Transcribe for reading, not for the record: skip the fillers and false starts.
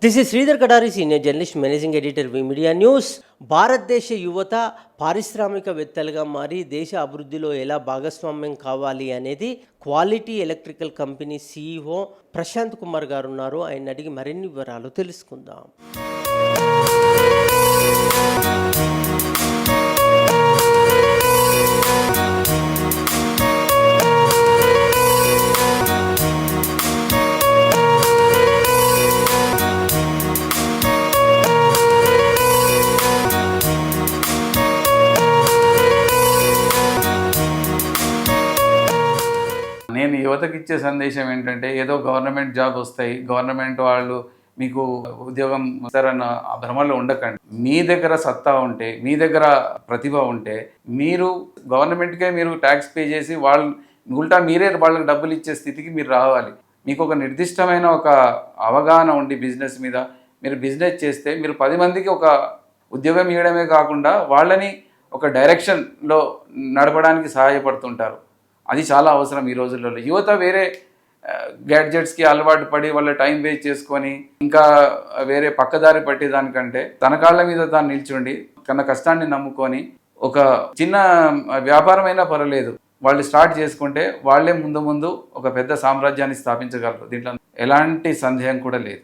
This is Sridhar Kadari, senior journalist, managing editor, we media news. భారతదేశ యువత పారిశ్రామికవేత్తలుగా మారి దేశ అభివృద్ధిలో ఎలా భాగస్వామ్యం కావాలి అనేది Quality Electrical Company CEO Prashant Kumar గారు ఉన్నారు. ఆయన అడిగి మరిన్ని వివరాలు తెలుసుకుందాం. నేను యువతకి ఇచ్చే సందేశం ఏంటంటే, ఏదో గవర్నమెంట్ జాబ్ వస్తాయి, గవర్నమెంట్ వాళ్ళు మీకు ఉద్యోగం ఇస్తారన్న భ్రమలో ఉండకండి. మీ దగ్గర సత్తా ఉంటే, మీ దగ్గర ప్రతిభ ఉంటే, మీరు గవర్నమెంట్కే మీరు ట్యాక్స్ పే చేసి వాళ్ళు ఉల్టా మీరే వాళ్ళకి డబ్బులు ఇచ్చే స్థితికి మీరు రావాలి. మీకు ఒక నిర్దిష్టమైన ఒక అవగాహన ఉండి బిజినెస్ మీద మీరు బిజినెస్ చేస్తే మీరు 10 మందికి ఒక ఉద్యోగం ఇవ్వడమే కాకుండా వాళ్ళని ఒక డైరెక్షన్లో నడపడానికి సహాయపడుతుంటారు. అది చాలా అవసరం ఈ రోజుల్లో. యువత వేరే గ్యాడ్జెట్స్కి అలవాటు పడి వాళ్ళ టైం వేస్ట్ చేసుకొని ఇంకా వేరే పక్కదారి పట్టేదానికంటే తన కాళ్ళ మీద తాను నిల్చుండి తన కష్టాన్ని నమ్ముకొని ఒక చిన్న వ్యాపారమైనా పర్వాలేదు వాళ్ళు స్టార్ట్ చేసుకుంటే వాళ్ళే ముందు ఒక పెద్ద సామ్రాజ్యాన్ని స్థాపించగలరు. దీంట్లో ఎలాంటి సందేహం కూడా లేదు.